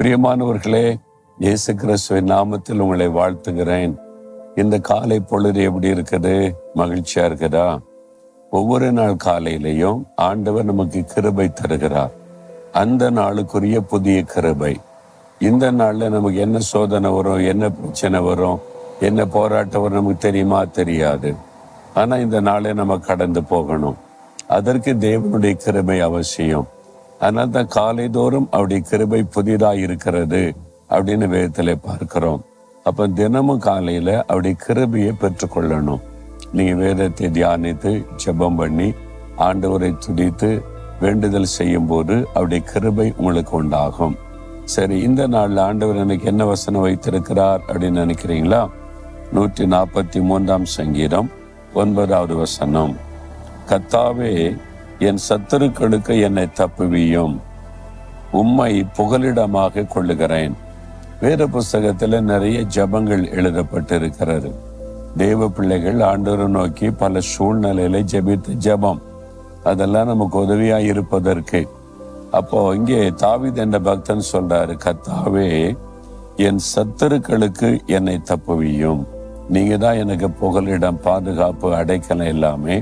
பிரியமானவர்களே, இயேசு கிறிஸ்துவின் நாமத்தில் உங்களை வாழ்த்துகிறேன். இந்த காலை பொழுது எப்படி இருக்குது? மகிழ்ச்சியா இருக்குதா? ஒவ்வொரு நாள் காலையிலையும் ஆண்டவர் நமக்கு கிருபை தருகிறார். அந்த நாளுக்குரிய புதிய கிருபை. இந்த நாள்ல நமக்கு என்ன சோதனை வரும், என்ன பிரச்சனை வரும், என்ன போராட்டம் வரும் நமக்கு தெரியுமா? தெரியாது. ஆனா இந்த நாளை நம்ம கடந்து போகணும். அதற்கு தேவனுடைய கிருபை அவசியம். அதனால தான் காலைதோறும் அவருடைய கிருபை புதிதாக இருக்கிறது அப்படின்னு வேதத்திலே பார்க்கிறோம். அப்ப தினமும் காலையில அவருடைய கிருபையை பெற்றுக்கொள்ளணும். நீங்க வேதத்தை தியானித்து ஜெபம் பண்ணி ஆண்டவரை துதித்து வேண்டுதல் செய்யும் போது அவருடைய கிருபை உங்களுக்கு உண்டாகும். சரி, இந்த நாள்ல ஆண்டவர் எனக்கு என்ன வசனம் வைத்திருக்கிறார் அப்படின்னு நினைக்கிறீங்களா? 143 சங்கீதம் 9வது வசனம். கர்த்தாவே, என் சத்துருக்களுக்கு என்னை தப்புவியும், உம்மை புகலிடமாக கொள்ளுகிறேன். வேத புஸ்தகத்துல நிறைய ஜபங்கள் எழுதப்பட்டிருக்கிறது. தேவ பிள்ளைகள் ஆண்டவரை நோக்கி பல சூழ்நிலையில ஜெபித்த ஜபம், அதெல்லாம் நமக்கு உதவியா இருப்பதற்கு. அப்போ இங்கே தாவீது என்ற பக்தன் சொல்றாரு, கர்த்தாவே, என் சத்துருக்களுக்கு என்னை தப்புவியும். நீங்க தான் எனக்கு புகலிடம், பாதுகாப்பு, அடைக்கலம் எல்லாமே.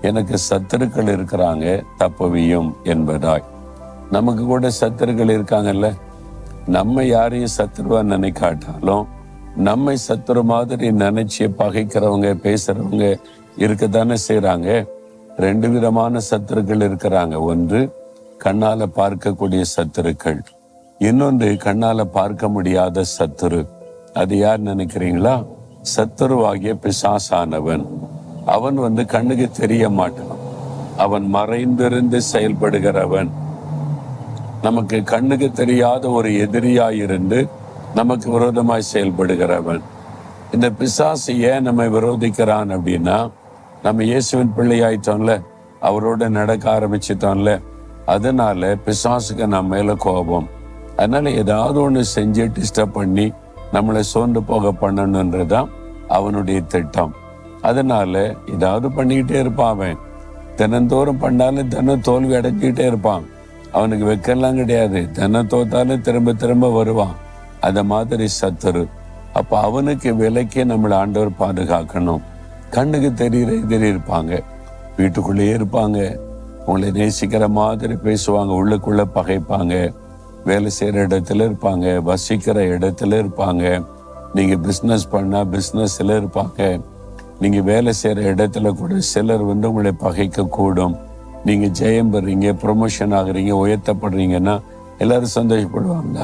எனக்கு சத்துருக்கள் இருக்கிறாங்க, தப்புவியும் என்பதாய். நமக்கு கூட சத்துருக்கள் இருக்காங்கல்ல. நம்ம யாரையும் சத்துருவா நினைக்காட்டாலும் நம்மை சத்துரு மாதிரி நினைச்சு பகைக்கிறவங்க, பேசுறவங்க இருக்கத்தானே செய்யறாங்க. 2 விதமான சத்துருக்கள் இருக்கிறாங்க. ஒன்று கண்ணால பார்க்கக்கூடிய சத்துருக்கள், இன்னொன்று கண்ணால பார்க்க முடியாத சத்துரு. அது யார் நினைக்கிறீங்களா? சத்துருவாகிய பிசாசானவன். அவன் கண்ணுக்கு தெரிய மாட்டான். அவன் மறைந்திருந்து செயல்படுகிறவன். நமக்கு கண்ணுக்கு தெரியாத ஒரு எதிரியாயிருந்து நமக்கு விரோதமாய் செயல்படுகிறவன். இந்த பிசாசு ஏன் நம்மை விரோதிக்கிறான் அப்படின்னா, நம்ம இயேசுவின் பிள்ளையாயிட்டோம்ல, அவரோட நடக்க ஆரம்பிச்சிட்டோம்ல, அதனால பிசாசுக்கு நம்ம மேல கோபம். அதனால ஏதாவது ஒண்ணு செஞ்சு டிஸ்டர்ப் பண்ணி நம்மளை சோர்ந்து போக பண்ணணுன்றதுதான் அவனுடைய திட்டம். அதனால ஏதாவது பண்ணிக்கிட்டே இருப்பான். அவன் தினந்தோறும் பண்ணாலும் தினம் தோல்வி அடைஞ்சிக்கிட்டே இருப்பான். அவனுக்கு வெக்கலாம் கிடையாது. தினம் தோத்தாலும் திரும்ப திரும்ப வருவான். அத மாதிரி சத்துரு. அப்ப அவனுக்கு விலைக்கே நம்மளை ஆண்டவர் பாதுகாக்கணும். கண்ணுக்கு தெரிகிற எதிரி இருப்பாங்க, வீட்டுக்குள்ளேயே இருப்பாங்க, உங்களை நேசிக்கிற மாதிரி பேசுவாங்க, உள்ளுக்குள்ள பகைப்பாங்க, வேலை செய்யற இடத்துல இருப்பாங்க, வசிக்கிற இடத்துல இருப்பாங்க, நீங்க பிசினஸ் பண்ணா பிசினஸ்ல இருப்பாங்க, நீங்க வேலை செய்யற இடத்துல கூட சிலர் உங்களை பகைக்க கூடும். நீங்க ஜெயம் பெறீங்க, ப்ரொமோஷன் ஆகுறீங்க, உயர்த்தப்படுறீங்கன்னா எல்லாரும் சந்தோஷப்படுவாங்க.